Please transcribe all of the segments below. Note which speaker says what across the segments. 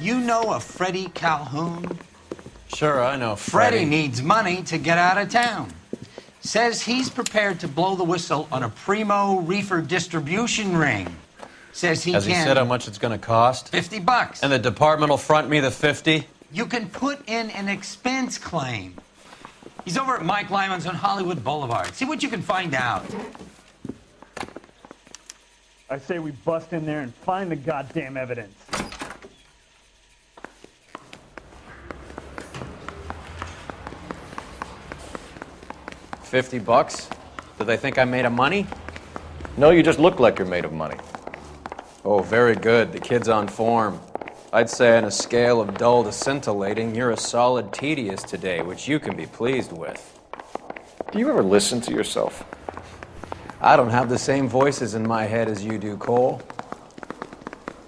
Speaker 1: You know a Freddie Calhoun?
Speaker 2: Sure, I know
Speaker 1: Freddie needs money to get out of town. Says he's prepared to blow the whistle on a primo reefer distribution ring. Says he
Speaker 2: Has he said how much it's going to cost?
Speaker 1: $50.
Speaker 2: And the department will front me the 50?
Speaker 1: You can put in an expense claim. He's over at Mike Lyman's on Hollywood Boulevard. See what you can find out.
Speaker 3: I say we bust in there and find the goddamn evidence.
Speaker 2: $50? Do they think I'm made of money?
Speaker 4: No, you just look like you're made of money.
Speaker 2: Oh, very good. The kid's on form. I'd say on a scale of dull to scintillating, you're a solid tedious today, which you can be pleased with.
Speaker 4: Do you ever listen to yourself?
Speaker 2: I don't have the same voices in my head as you do, Cole.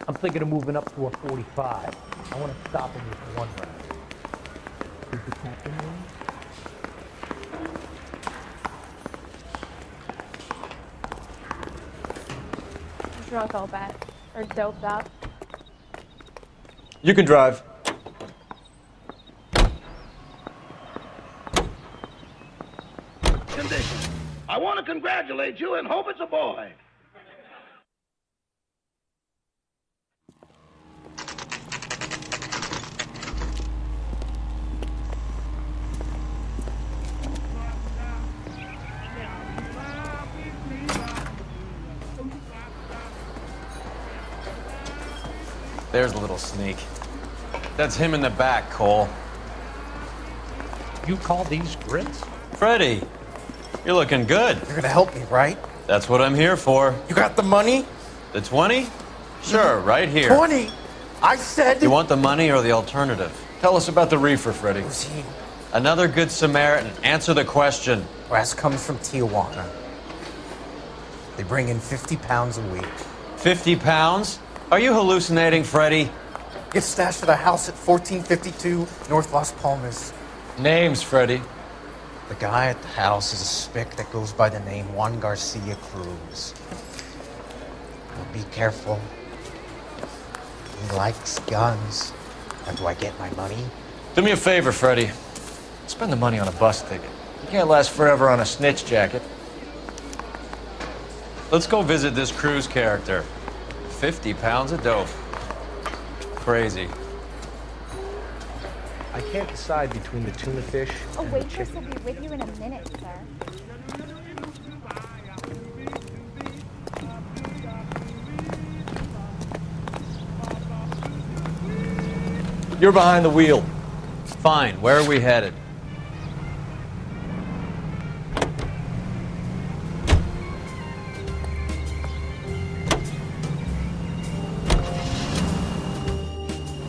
Speaker 5: I'm thinking of moving up to a 45. I want to stop him with one round. Is the captain there?
Speaker 6: Drunk, I'll bet. Or doped up.
Speaker 4: You can drive.
Speaker 7: Condition. I want to congratulate you and hope it's a boy.
Speaker 2: There's a little sneak. That's him in the back, Cole.
Speaker 5: You call these grits?
Speaker 2: Freddie, you're looking good.
Speaker 8: You're gonna help me, right?
Speaker 2: That's what I'm here for.
Speaker 8: You got the money?
Speaker 2: The 20? Sure, right here.
Speaker 8: 20? I said...
Speaker 2: You want the money or the alternative?
Speaker 4: Tell us about the reefer, Freddie.
Speaker 8: Was he...
Speaker 2: Another good Samaritan. Answer the question.
Speaker 8: Brass comes from Tijuana. They bring in 50 pounds a week.
Speaker 2: 50 pounds? Are you hallucinating, Freddie?
Speaker 8: Gets stashed at a house at 1452 North Las Palmas.
Speaker 4: Names, Freddie.
Speaker 8: The guy at the house is a spick that goes by the name Juan Garcia Cruz. Now be careful. He likes guns. How do I get my money?
Speaker 4: Do me a favor, Freddie. Spend the money on a bus ticket. You can't last forever on a snitch jacket.
Speaker 2: Let's go visit this Cruz character. 50 pounds of dope. Crazy.
Speaker 5: I can't decide between the tuna fish
Speaker 6: A
Speaker 5: and the
Speaker 6: waitress
Speaker 5: chicken.
Speaker 6: will be with you in a minute, sir.
Speaker 4: You're behind the wheel.
Speaker 2: Fine, where are we headed?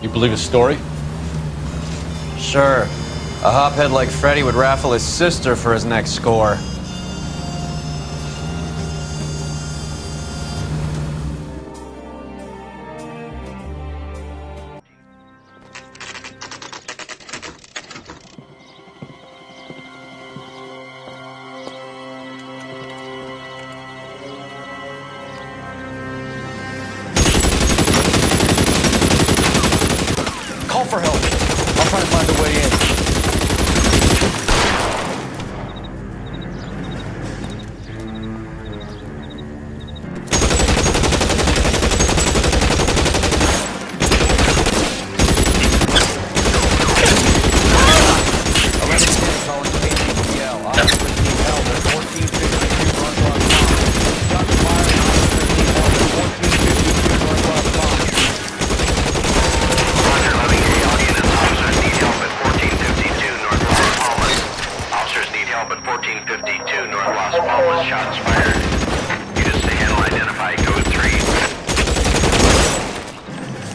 Speaker 4: You believe his story?
Speaker 2: Sure. A hophead like Freddie would raffle his sister for his next score.
Speaker 4: Call for help. I'll try to find a way in.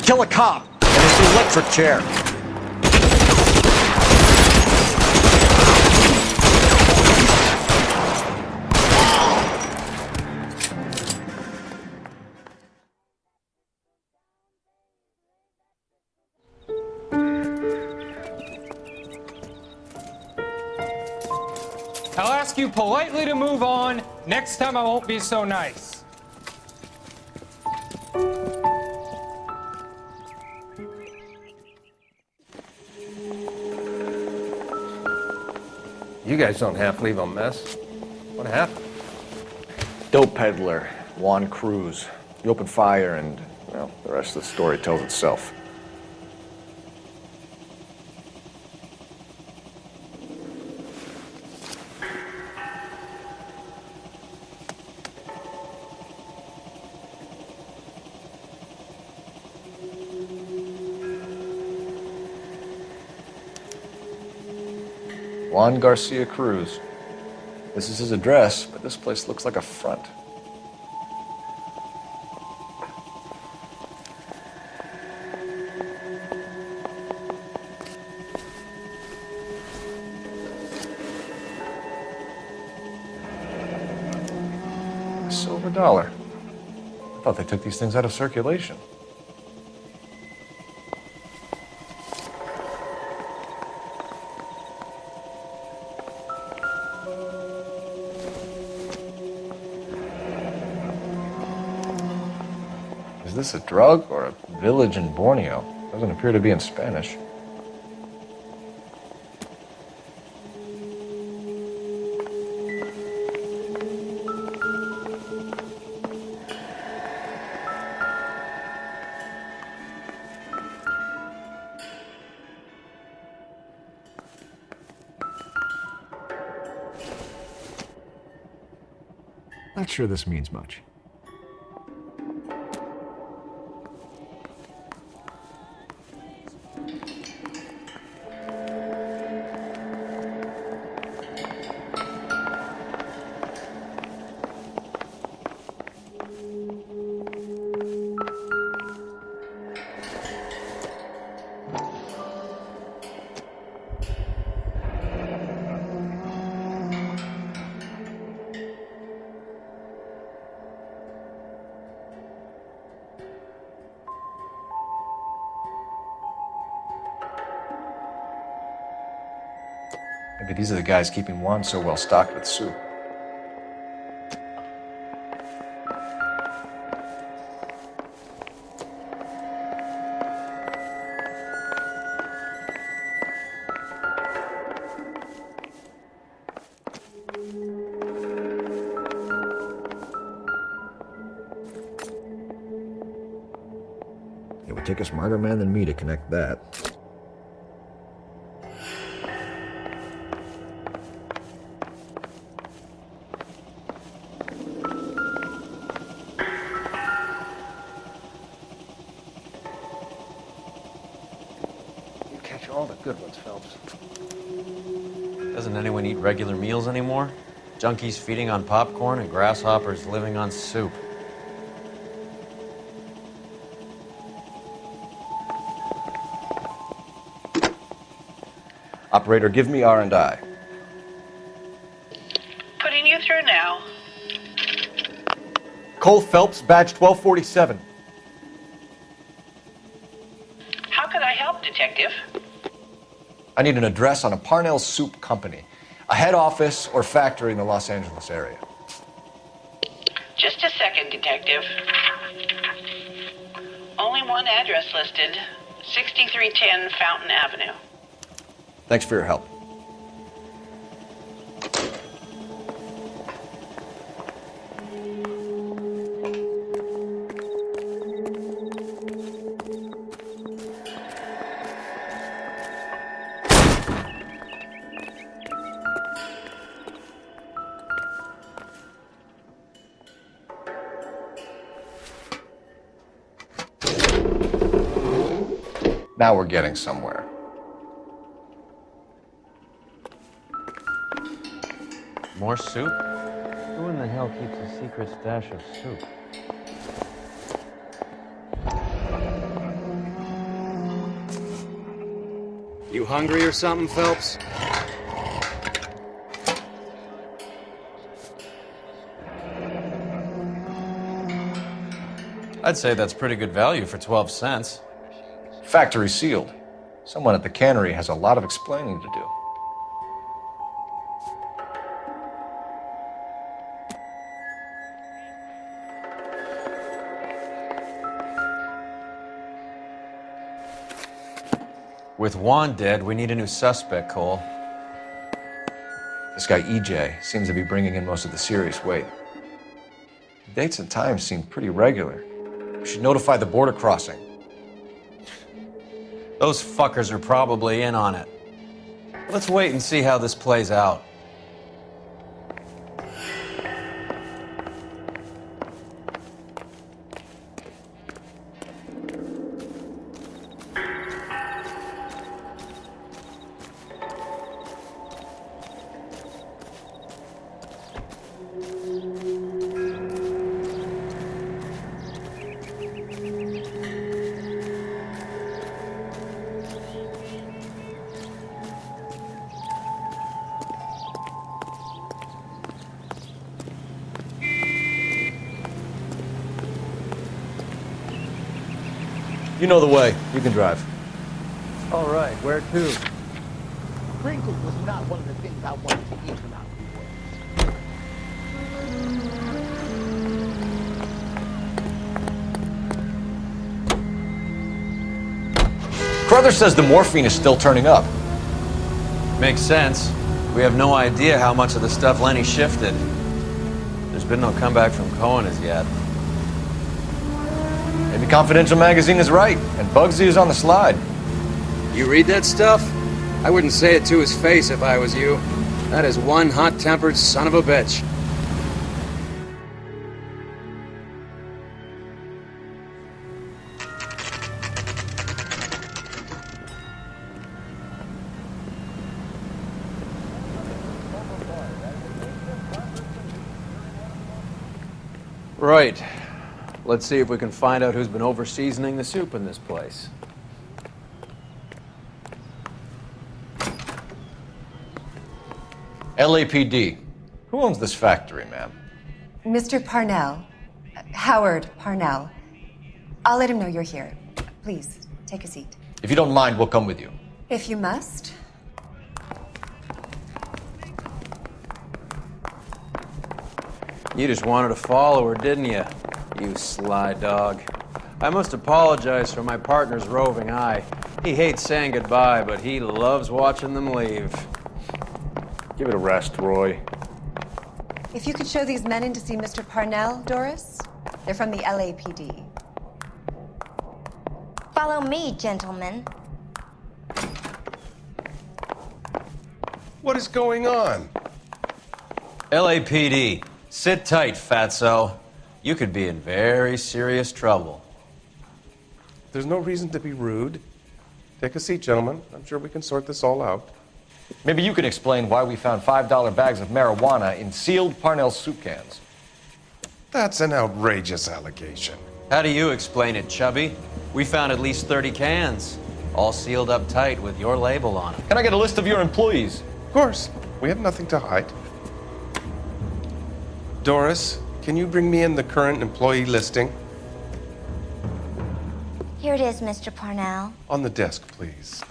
Speaker 4: Kill a cop and his electric chair.
Speaker 9: I'll ask you politely to move on. Next time I won't be so nice.
Speaker 10: You guys don't half leave a mess. What happened?
Speaker 4: Dope peddler, Juan Cruz. He opened fire and, well, the rest of the story tells itself. Juan Garcia Cruz. This is his address, but this place looks like a front. A silver dollar. I thought they took these things out of circulation. Is this a drug or a village in Borneo? Doesn't appear to be in Spanish. Not sure this means much. Maybe these are the guys keeping Juan so well stocked with soup. It would take a smarter man than me to connect that.
Speaker 10: All the good ones, Phelps.
Speaker 2: Doesn't anyone eat regular meals anymore? Junkies feeding on popcorn and grasshoppers living on soup.
Speaker 4: Operator, give me R&I.
Speaker 11: Putting you through now.
Speaker 4: Couла Felpsa, badge 1247.
Speaker 11: How could I help, Detective?
Speaker 4: I need an address on a Parnell Soup Company, a head office or factory in the Los Angeles area.
Speaker 11: Just a second, Detective. Only one address listed, 6310 Fountain Avenue.
Speaker 4: Thanks for your help. Now we're getting somewhere.
Speaker 2: More soup? Who in the hell keeps a secret stash of soup?
Speaker 10: You hungry or something, Phelps?
Speaker 2: I'd say that's pretty good value for 12 cents.
Speaker 4: Factory sealed. Someone at the cannery has a lot of explaining to do.
Speaker 2: With Juan dead, we need a new suspect, Cole.
Speaker 4: This guy EJ seems to be bringing in most of the serious weight. The dates and times seem pretty regular. We should notify the border crossing.
Speaker 2: Those fuckers are probably in on it. Let's wait and see how this plays out.
Speaker 4: You know the way. You can drive.
Speaker 5: All right, where to? Sprinkles was not one of the things I wanted to eat when I was away.
Speaker 4: Crothers says the morphine is still turning up.
Speaker 2: Makes sense. We have no idea how much of the stuff Lenny shifted. There's been no comeback from Cohen as yet.
Speaker 4: Maybe Confidential Magazine is right, and Bugsy is on the slide.
Speaker 10: You read that stuff? I wouldn't say it to his face if I was you. That is one hot-tempered son of a bitch.
Speaker 2: Right. Let's see if we can find out who's been over-seasoning the soup in this place.
Speaker 4: LAPD. Who owns this factory, ma'am?
Speaker 12: Mr. Parnell. Howard Parnell. I'll let him know you're here. Please, take a seat.
Speaker 4: If you don't mind, we'll come with you.
Speaker 12: If you must.
Speaker 2: You just wanted to follow her, didn't you? You sly dog. I must apologize for my partner's roving eye. He hates saying goodbye, but he loves watching them leave.
Speaker 4: Give it a rest, Roy.
Speaker 12: If you could show these men in to see Mr. Parnell, Doris. They're from the LAPD.
Speaker 13: Follow me, gentlemen.
Speaker 7: What is going on?
Speaker 2: LAPD, sit tight, fatso. You could be in very serious trouble.
Speaker 7: There's no reason to be rude. Take a seat, gentlemen. I'm sure we can sort this all out.
Speaker 4: Maybe you can explain why we found $5 bags of marijuana in sealed Parnell soup cans.
Speaker 7: That's an outrageous allegation.
Speaker 2: How do you explain it, Chubby? We found at least 30 cans, all sealed up tight with your label on them.
Speaker 4: Can I get a list of your employees?
Speaker 7: Of course. We have nothing to hide. Doris, can you bring me in the current employee listing?
Speaker 13: Here it is, Mr. Parnell.
Speaker 7: On the desk, please.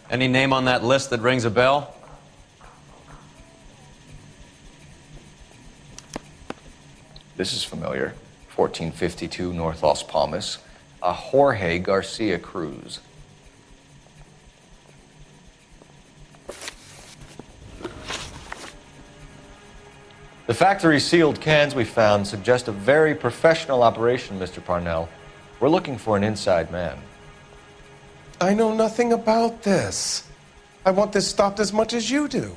Speaker 2: Any name on that list that rings a bell?
Speaker 4: This is familiar. 1452 North Las Palmas. A Jorge Garcia Cruz. The factory sealed cans we found suggest a very professional operation, Mr. Parnell. We're looking for an inside man.
Speaker 7: I know nothing about this. I want this stopped as much as you do.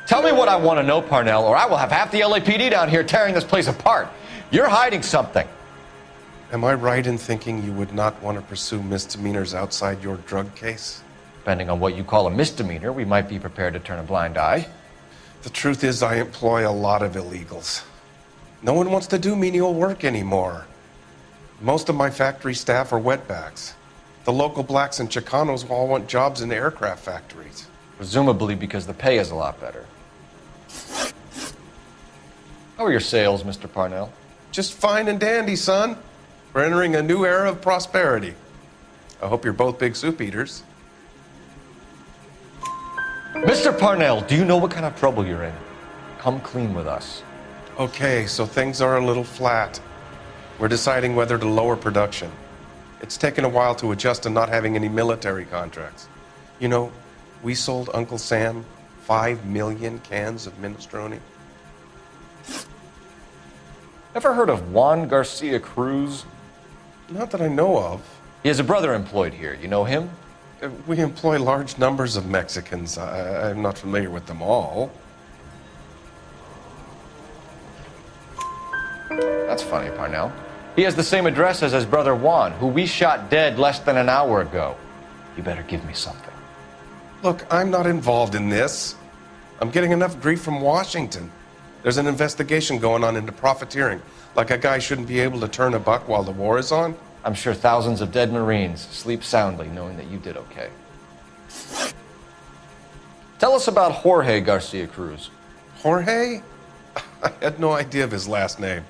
Speaker 4: Tell me what I want to know, Parnell, or I will have half the LAPD down here tearing this place apart. You're hiding something.
Speaker 7: Am I right in thinking you would not want to pursue misdemeanors outside your drug case?
Speaker 4: Depending on what you call a misdemeanor, we might be prepared to turn a blind eye.
Speaker 7: The truth is, I employ a lot of illegals. No one wants to do menial work anymore. Most of my factory staff are wetbacks. The local blacks and Chicanos all want jobs in aircraft factories.
Speaker 4: Presumably because the pay is a lot better. How are your sales, Mr. Parnell?
Speaker 7: Just fine and dandy, son. We're entering a new era of prosperity. I hope you're both big soup eaters.
Speaker 4: Mr. Parnell, do you know what kind of trouble you're in? come clean with us.
Speaker 7: Okay, so things are a little flat. We're deciding whether to lower production. It's taken a while to adjust to not having any military contracts. You know, we sold Uncle Sam 5 million cans of minestrone.
Speaker 4: Ever heard of Juan Garcia Cruz?
Speaker 7: Not that I know of.
Speaker 4: He has a brother employed here. You know him?
Speaker 7: We employ large numbers of Mexicans. I'm not familiar with them all.
Speaker 4: That's funny, Parnell. He has the same address as his brother Juan, who we shot dead less than an hour ago. You better give me something.
Speaker 7: Look, I'm not involved in this. I'm getting enough grief from Washington. There's an investigation going on into profiteering. Like a guy shouldn't be able to turn a buck while the war is on.
Speaker 4: I'm sure thousands of dead Marines sleep soundly knowing that you did okay. Tell us about Jorge Garcia Cruz.
Speaker 7: Jorge? I had no idea of his last name.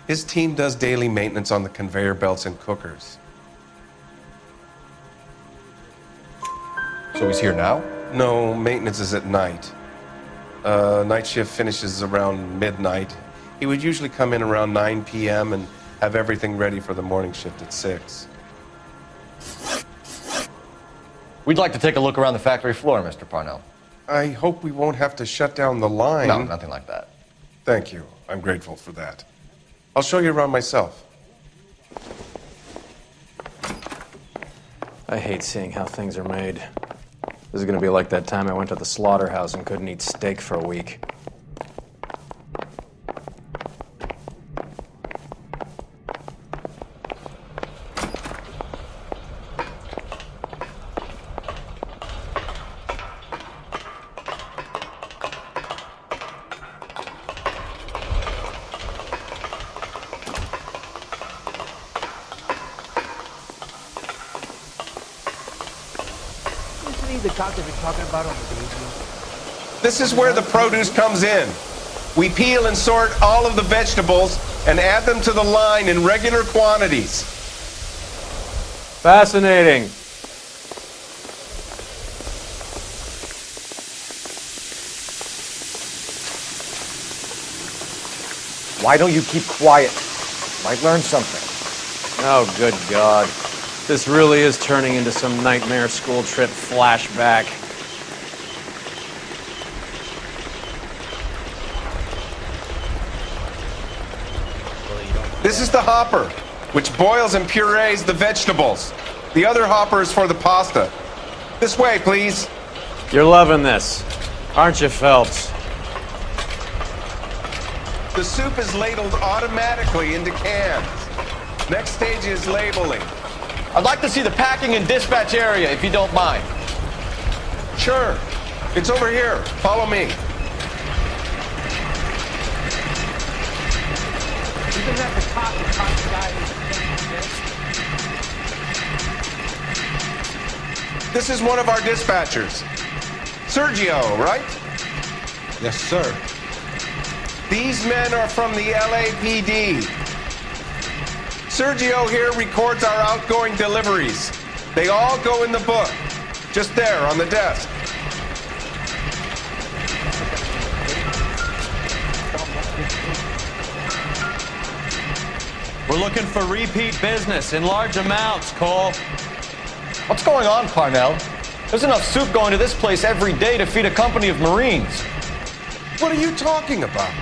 Speaker 7: His team does daily maintenance on the conveyor belts and cookers.
Speaker 4: So he's here now?
Speaker 7: No, maintenance is at night. Night shift finishes around midnight. He would usually come in around 9 p.m. and have everything ready for the morning shift at 6.
Speaker 4: We'd like to take a look around the factory floor, Mr. Parnell.
Speaker 7: I hope we won't have to shut down the line.
Speaker 4: No, nothing like that.
Speaker 7: Thank you. I'm grateful for that. I'll show you around myself.
Speaker 2: I hate seeing how things are made. This is gonna be like that time I went to the slaughterhouse and couldn't eat steak for a week.
Speaker 5: The cock they've been talking about on the radio.
Speaker 7: This is where the produce comes in. We peel and sort all of the vegetables and add them to the line in regular quantities.
Speaker 2: Fascinating.
Speaker 4: Why don't you keep quiet? Might learn something.
Speaker 2: Oh, good God. This really is turning into some nightmare school trip flashback.
Speaker 7: This is the hopper, which boils and purees the vegetables. The other hopper is for the pasta. This way, please.
Speaker 2: You're loving this, aren't you, Phelps?
Speaker 7: The soup is ladled automatically into cans. Next stage is labeling.
Speaker 4: I'd like to see the packing and dispatch area, if you don't mind.
Speaker 7: Sure. It's over here. Follow me.
Speaker 5: You're gonna have to talk to the guy who's
Speaker 7: This is one of our dispatchers. Sergio, right?
Speaker 14: Yes, sir.
Speaker 7: These men are from the LAPD. Sergio here records our outgoing deliveries. They all go in the book, just there on the desk.
Speaker 2: We're looking for repeat business in large amounts, Cole.
Speaker 4: What's going on, Parnell? There's enough soup going to this place every day to feed a company of Marines.
Speaker 7: What are you talking about?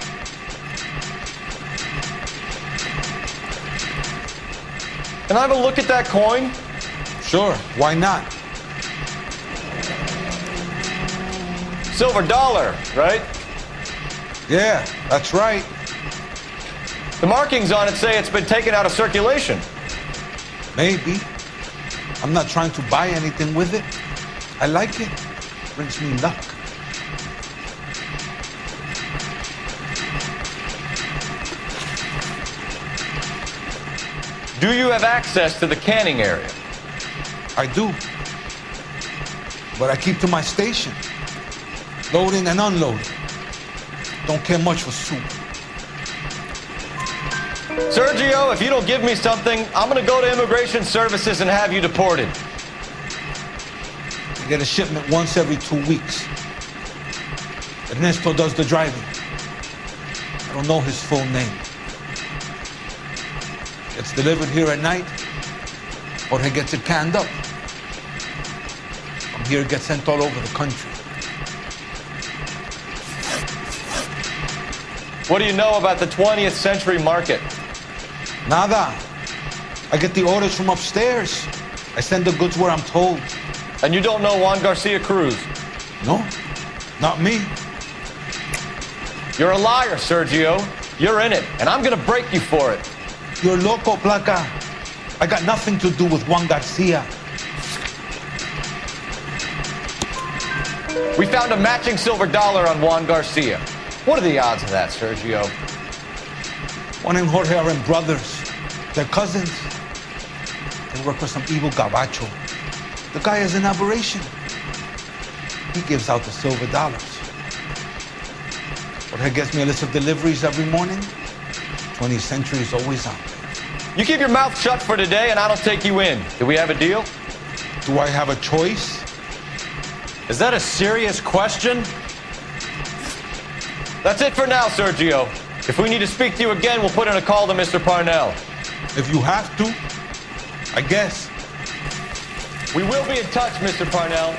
Speaker 4: Can I have a look at that coin?
Speaker 14: Sure, why not?
Speaker 4: Silver dollar, right?
Speaker 14: Yeah, that's right.
Speaker 4: The markings on it say it's been taken out of circulation.
Speaker 14: Maybe. I'm not trying to buy anything with it. I like it. Brings me luck.
Speaker 4: Do you have access to the canning area?
Speaker 14: I do. But I keep to my station. Loading and unloading. Don't care much for soup.
Speaker 4: Sergio, if you don't give me something, I'm gonna go to Immigration Services and have you deported.
Speaker 14: I get a shipment once every 2 weeks. Ernesto does the driving. I don't know his full name. Gets delivered here at night, or he gets it canned up. From here, it gets sent all over the country.
Speaker 4: What do you know about the 20th century market?
Speaker 14: Nada. I get the orders from upstairs. I send the goods where I'm told.
Speaker 4: And you don't know Juan Garcia Cruz?
Speaker 14: No, not me.
Speaker 4: You're a liar, Sergio. You're in it, and I'm gonna break you for it.
Speaker 14: You're loco, Placa. I got nothing to do with Juan Garcia.
Speaker 4: We found a matching silver dollar on Juan Garcia. What are the odds of that, Sergio?
Speaker 14: Juan and Jorge are in brothers. They're cousins. They work for some evil gabacho. The guy is an aberration. He gives out the silver dollars. Jorge gets me a list of deliveries every morning. 20th Century is always on.
Speaker 4: You keep your mouth shut for today, and I don't take you in. Do we have a deal?
Speaker 14: Do I have a choice?
Speaker 2: Is that a serious question?
Speaker 4: That's it for now, Sergio. If we need to speak to you again, we'll put in a call to Mr. Parnell.
Speaker 14: If you have to, I guess.
Speaker 4: We will be in touch, Mr. Parnell.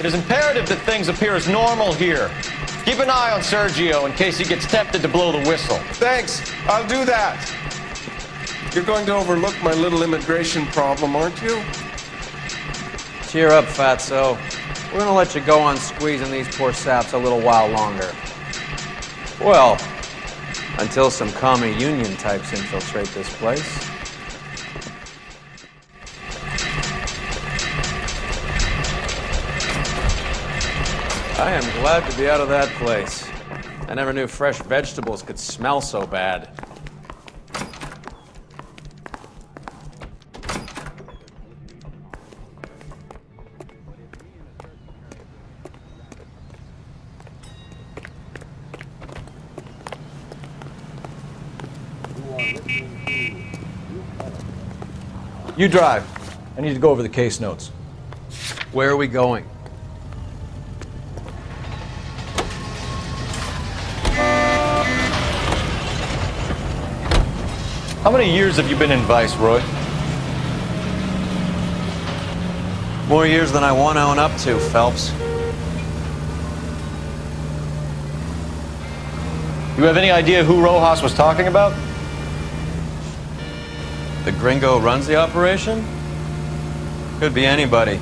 Speaker 4: It is imperative that things appear as normal here. Keep an eye on Sergio in case he gets tempted to blow the whistle.
Speaker 7: Thanks. I'll do that. You're going to overlook my little immigration problem, aren't you?
Speaker 2: Cheer up, fatso. We're gonna let you go on squeezing these poor saps a little while longer. Well, until some commie union types infiltrate this place. I am glad to be out of that place. I never knew fresh vegetables could smell so bad.
Speaker 4: You drive. I need to go over the case notes.
Speaker 2: Where are we going?
Speaker 4: How many years have you been in Vice, Roy?
Speaker 2: More years than I want to own up to, Phelps.
Speaker 4: You have any idea who Rojas was talking about?
Speaker 2: The gringo runs the operation? Could be anybody.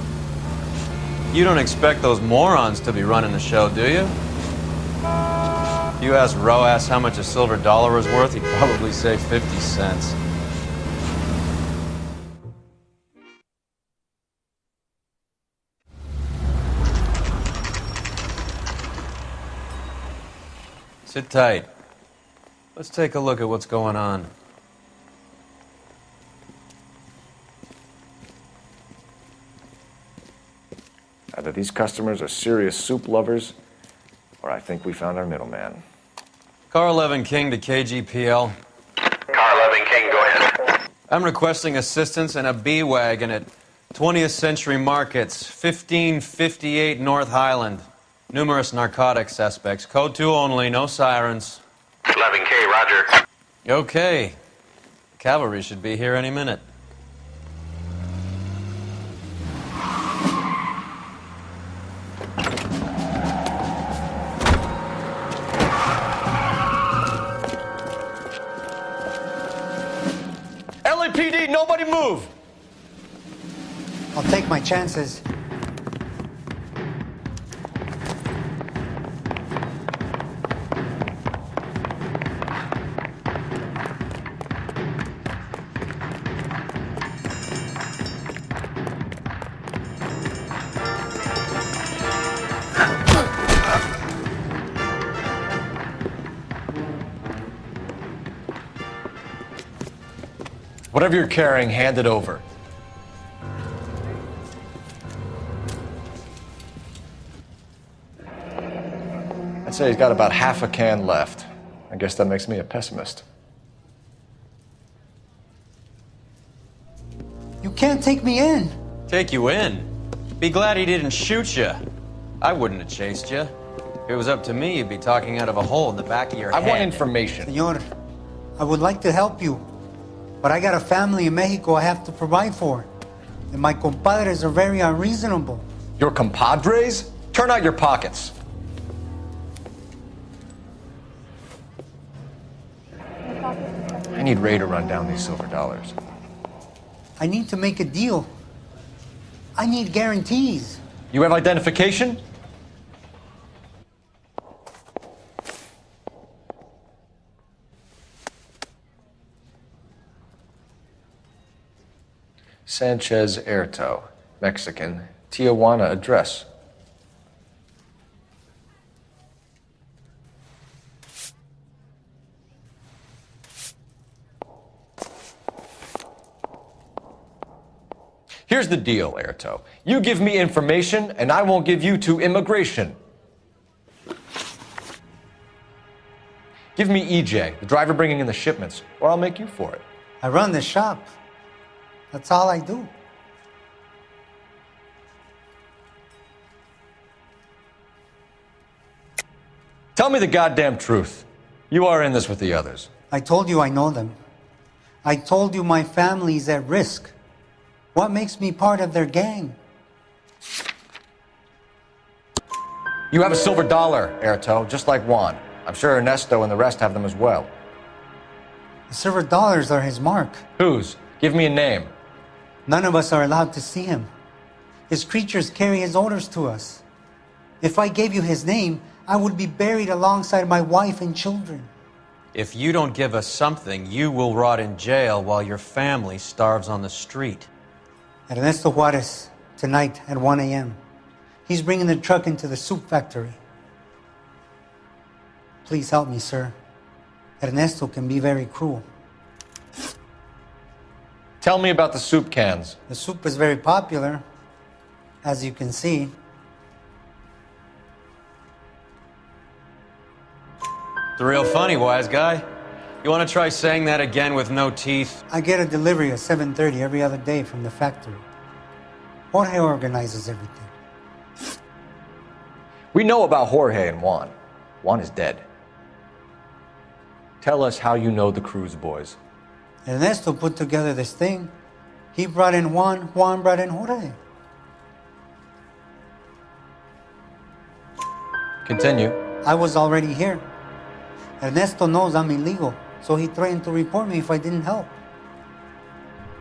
Speaker 2: You don't expect those morons to be running the show, do you? If you asked Rojas how much a silver dollar was worth, he'd probably say 50 cents. Sit tight. Let's take a look at what's going on.
Speaker 4: Either these customers are serious soup lovers, or I think we found our middleman.
Speaker 2: Car 11 King to KGPL.
Speaker 15: Car 11 King, go ahead.
Speaker 2: I'm requesting assistance in a B-Wagon at 20th Century Markets, 1558 North Highland. Numerous narcotic suspects. Code 2 only, no sirens.
Speaker 15: 11K, roger.
Speaker 2: Okay. Cavalry should be here any minute.
Speaker 4: LAPD, nobody move!
Speaker 16: I'll take my chances.
Speaker 4: Whatever you're carrying, hand it over. I'd say he's got about half a can left. I guess that makes me a pessimist.
Speaker 16: You can't take me in.
Speaker 2: Take you in? Be glad he didn't shoot you. I wouldn't have chased you. If it was up to me, you'd be talking out of a hole in the back of your head.
Speaker 4: I want information.
Speaker 16: Senor, I would like to help you, but I got a family in Mexico I have to provide for. And my compadres are very unreasonable.
Speaker 4: Your compadres? Turn out your pockets. I need Ray to run down these silver dollars.
Speaker 16: I need to make a deal. I need guarantees.
Speaker 4: You have identification? Sanchez Erto, Mexican, Tijuana address. Here's the deal, Erto. You give me information, and I won't give you to immigration. Give me EJ, the driver bringing in the shipments, or I'll make you for it.
Speaker 16: I run the shop. That's all I do.
Speaker 4: Tell me the goddamn truth. You are in this with the others.
Speaker 16: I told you I know them. I told you my family's at risk. What makes me part of their gang?
Speaker 4: You have a silver dollar, Erto, just like Juan. I'm sure Ernesto and the rest have them as well.
Speaker 16: The silver dollars are his mark.
Speaker 4: Whose? Give me a name.
Speaker 16: None of us are allowed to see him. His creatures carry his orders to us. If I gave you his name, I would be buried alongside my wife and children.
Speaker 2: If you don't give us something, you will rot in jail while your family starves on the street.
Speaker 16: Ernesto Juarez, tonight at 1 a.m. He's bringing the truck into the soup factory. Please help me, sir. Ernesto can be very cruel.
Speaker 4: Tell me about the soup cans.
Speaker 16: The soup is very popular, as you can see.
Speaker 2: It's real funny, wise guy. You want to try saying that again with no teeth?
Speaker 16: I get a delivery at 7:30 every other day from the factory. Jorge organizes everything.
Speaker 4: We know about Jorge and Juan. Juan is dead. Tell us how you know the Cruz boys.
Speaker 16: Ernesto put together this thing. He brought in Juan, Juan brought in Jorge.
Speaker 4: Continue.
Speaker 16: I was already here. Ernesto knows I'm illegal, so he threatened to report me if I didn't help.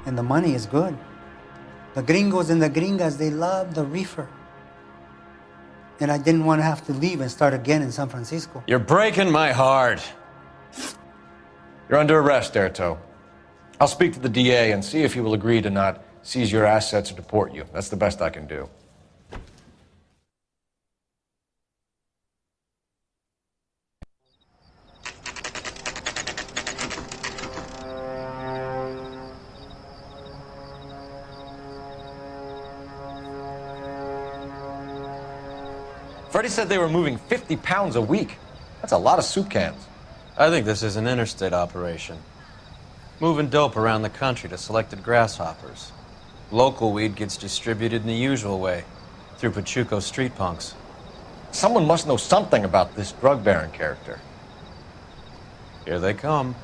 Speaker 16: And the money is good. The gringos and the gringas, they love the reefer. And I didn't want to have to leave and start again in San Francisco.
Speaker 2: You're breaking my heart.
Speaker 4: You're under arrest, Erto. I'll speak to the DA and see if he will agree to not seize your assets or deport you. That's the best I can do. Freddie said they were moving 50 pounds a week. That's a lot of soup cans.
Speaker 2: I think this is an interstate operation. Moving dope around the country to selected grasshoppers. Local weed gets distributed in the usual way, through Pachuco street punks.
Speaker 4: Someone must know something about this drug baron character.
Speaker 2: Here they come.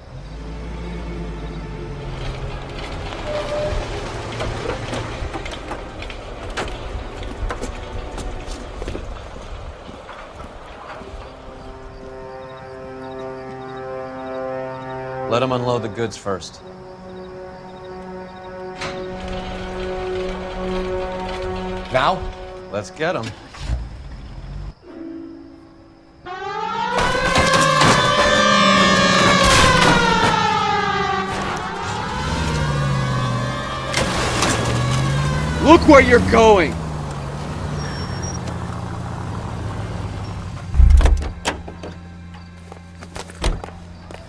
Speaker 2: Let them unload the goods first.
Speaker 4: Now?
Speaker 2: Let's get them.
Speaker 10: Look where you're going!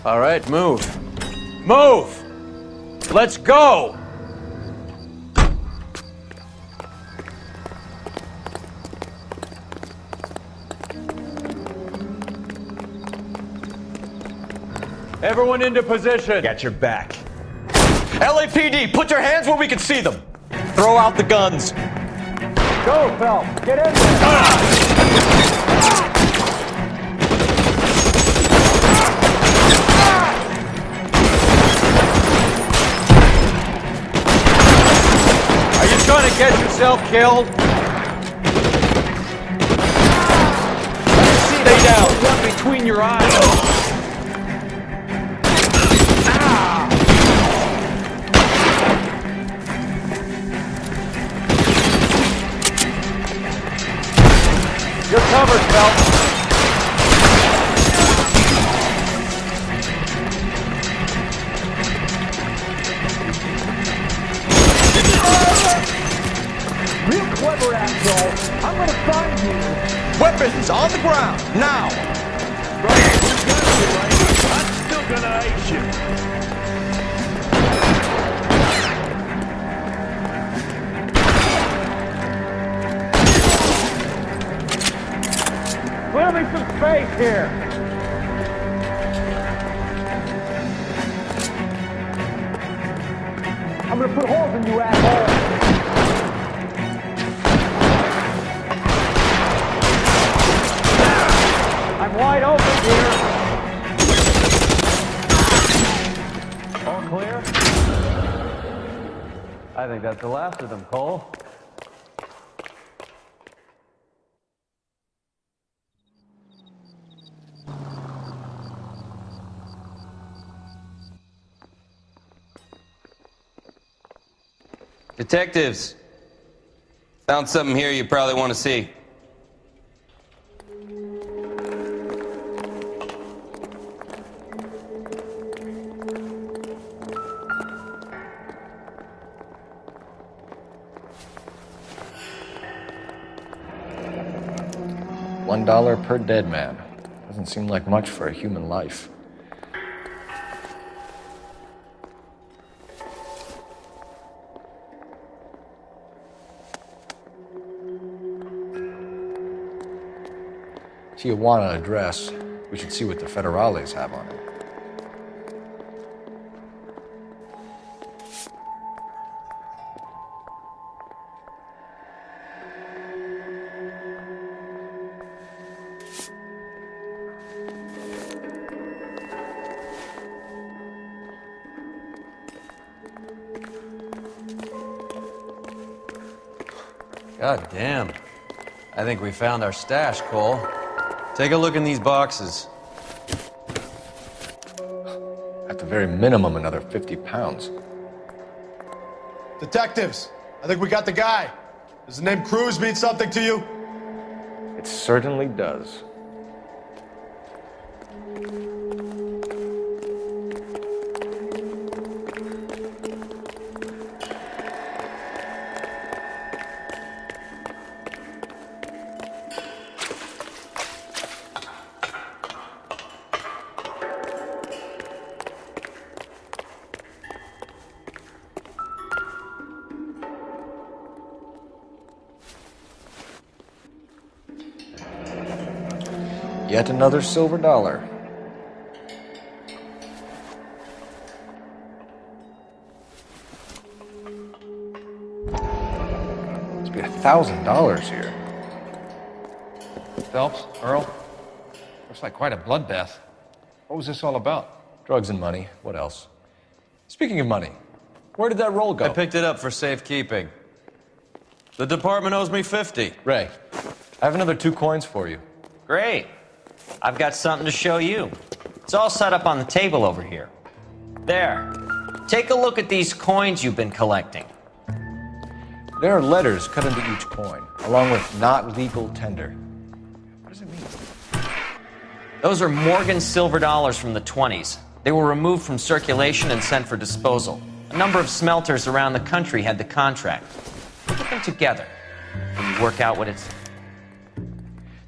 Speaker 2: All right, move. Move! Let's go! Everyone into position.
Speaker 4: Got your back. LAPD, put your hands where we can see them. Throw out the guns.
Speaker 3: Go, Phelps. Get in there.
Speaker 2: get yourself killed?
Speaker 9: Stay down. One between your eyes.
Speaker 2: You're covered, Phelps.
Speaker 3: Real clever, asshole. I'm gonna find you.
Speaker 4: Weapons on the ground, now!
Speaker 3: Right, you got me, right? I'm still gonna ice you. Clear me some space here. I'm gonna put holes in you, asshole. I'm wide open here. All clear?
Speaker 2: I think that's the last of them, Cole.
Speaker 4: Detectives, found something here you probably want to see.
Speaker 17: $1 per dead man. Doesn't seem like much for a human life. Tijuana address. We should see what the federales have on it.
Speaker 2: God damn. I think we found our stash, Cole. Take a look in these boxes.
Speaker 17: At the very minimum, another 50 pounds.
Speaker 18: Detectives, I think we got the guy. Does the name Cruz mean something to you?
Speaker 17: It certainly does. Yet another silver dollar. Must be $1,000 here.
Speaker 10: Phelps, Earl, looks like quite a bloodbath. What was this all about?
Speaker 17: Drugs and money. What else? Speaking of money, where did that roll go?
Speaker 2: I picked it up for safekeeping. The department owes me 50.
Speaker 17: Ray, I have another 2 coins for you.
Speaker 19: Great. I've got something to show you. It's all set up on the table over here. There. Take a look at these coins you've been collecting.
Speaker 17: There are letters cut into each coin, along with not legal tender. What does it mean?
Speaker 19: Those are Morgan silver dollars from the 20s. They were removed from circulation and sent for disposal. A number of smelters around the country had the contract. Put them together. When you work out what it's...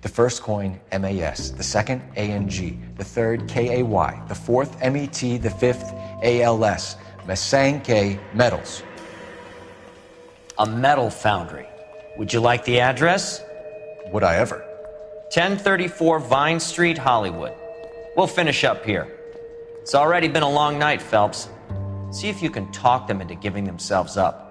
Speaker 17: The first coin, MAS. The second, ANG. The third, KAY. The fourth, MET. The fifth, ALS. Masanke Metals.
Speaker 19: A metal foundry. Would you like the address?
Speaker 17: Would I ever?
Speaker 19: 1034 Vine Street, Hollywood. We'll finish up here. It's already been a long night, Phelps. See if you can talk them into giving themselves up.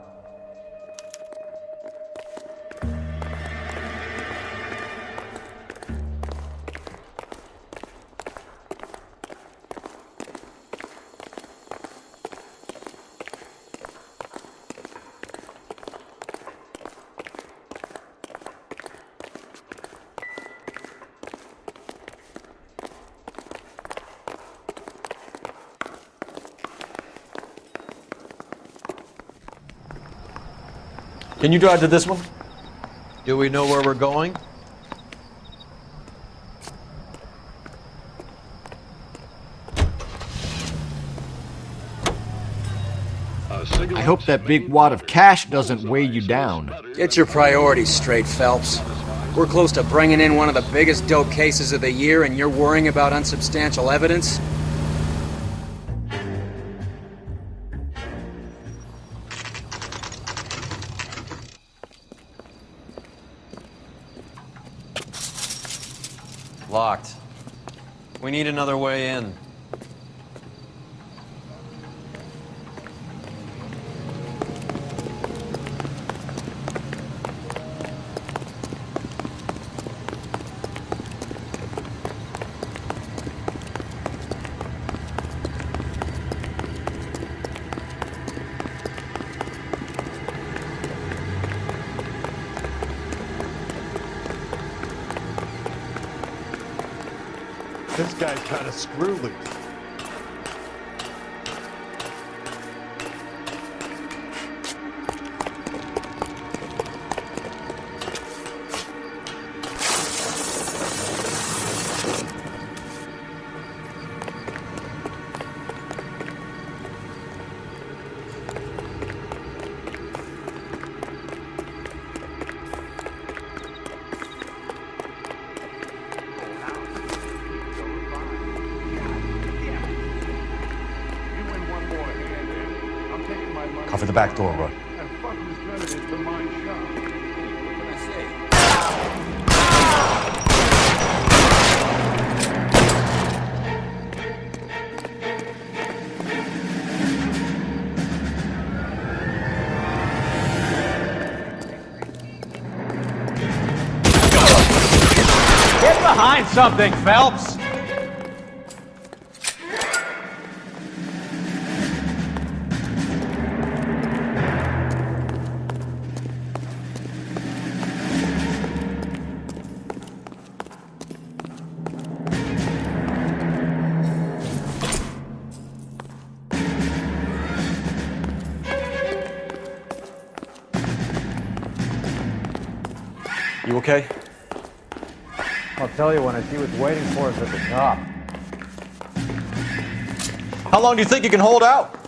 Speaker 2: Can you drive to this one? Do we know where we're going?
Speaker 20: I hope that big wad of cash doesn't weigh you down.
Speaker 10: Get your priorities straight, Phelps. We're close to bringing in one of the biggest dope cases of the year, and you're worrying about unsubstantial evidence?
Speaker 2: Locked. We need another way in.
Speaker 18: This guy's kind of screw loose.
Speaker 17: Cover the back door, Roy.
Speaker 9: Get behind something, Phelps!
Speaker 2: You okay?
Speaker 9: I'll tell you when I see what's waiting for us at the top.
Speaker 2: How long do you think you can hold out?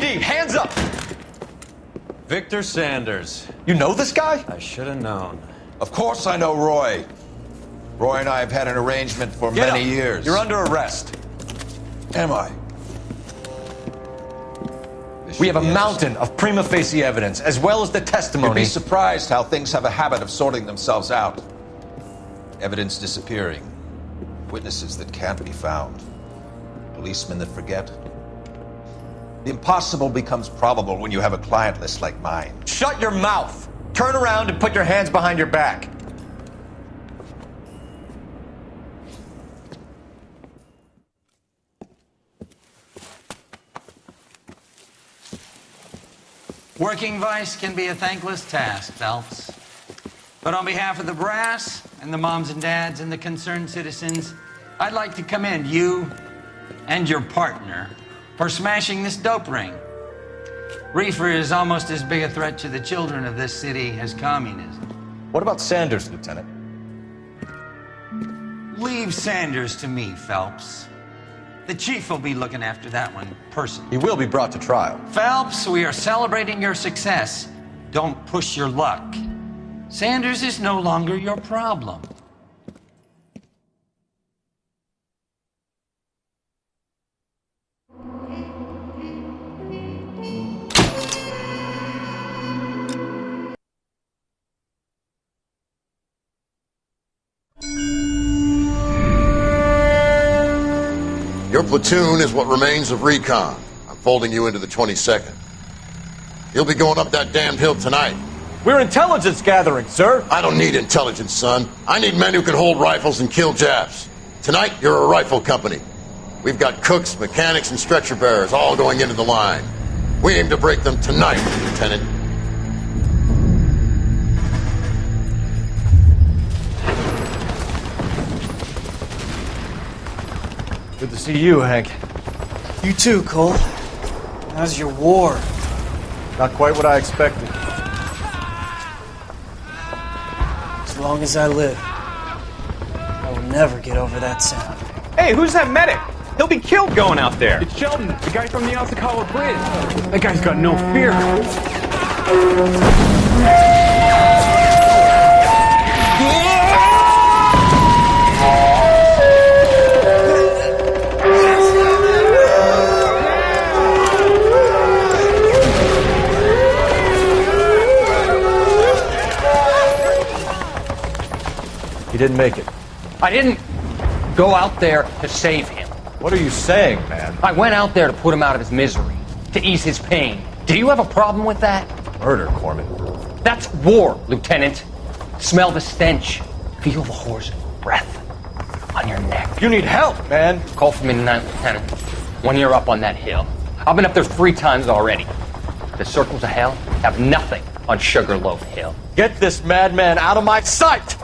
Speaker 4: Hands up!
Speaker 2: Victor Sanders.
Speaker 21: You know this guy?
Speaker 2: I should have known.
Speaker 21: Of course I know Roy. Roy and I have had an arrangement for
Speaker 2: Get
Speaker 21: many
Speaker 2: up.
Speaker 21: years.
Speaker 2: You're under arrest.
Speaker 21: Am I?
Speaker 17: We have a mountain of prima facie evidence, as well as the testimony.
Speaker 21: You'd be surprised how things have a habit of sorting themselves out. Evidence disappearing. Witnesses that can't be found. Policemen that forget. The impossible becomes probable when you have a client list like mine.
Speaker 17: Shut your mouth! Turn around and put your hands behind your back.
Speaker 1: Working vice can be a thankless task, Phelps. But on behalf of the brass and the moms and dads and the concerned citizens, I'd like to commend you and your partner for smashing this dope ring. Reefer is almost as big a threat to the children of this city as communism.
Speaker 21: What about Sanders, Lieutenant?
Speaker 1: Leave Sanders to me, Phelps. The chief will be looking after that one personally.
Speaker 21: He will be brought to trial.
Speaker 1: Phelps, we are celebrating your success. Don't push your luck. Sanders is no longer your problem.
Speaker 8: Your platoon is what remains of recon. I'm folding you into the 22nd. You'll be going up that damned hill tonight.
Speaker 21: We're intelligence gathering, sir.
Speaker 8: I don't need intelligence, son. I need men who can hold rifles and kill Japs. Tonight, you're a rifle company. We've got cooks, mechanics, and stretcher bearers all going into the line. We aim to break them tonight, Lieutenant.
Speaker 2: Good to see you, Hank.
Speaker 22: You too, Cole. How's your war?
Speaker 2: Not quite what I expected.
Speaker 22: As long as I live, I will never get over that sound.
Speaker 19: Hey, who's that medic? He'll be killed going out there.
Speaker 9: It's Sheldon, the guy from the Kosyakovое bridge. That guy's got no fear.
Speaker 2: He didn't make it.
Speaker 23: I didn't go out there to save him.
Speaker 2: What are you saying, man?
Speaker 23: I went out there to put him out of his misery, to ease his pain. Do you have a problem with that?
Speaker 2: Murder, Corman.
Speaker 23: That's war, Lieutenant. Smell the stench. Feel the horse's breath on your neck.
Speaker 2: You need help, man.
Speaker 23: Call for me tonight, Lieutenant. When you're up on that hill. I've been up there 3 times already. The circles of hell have nothing on Sugarloaf Hill.
Speaker 2: Get this madman out of my sight!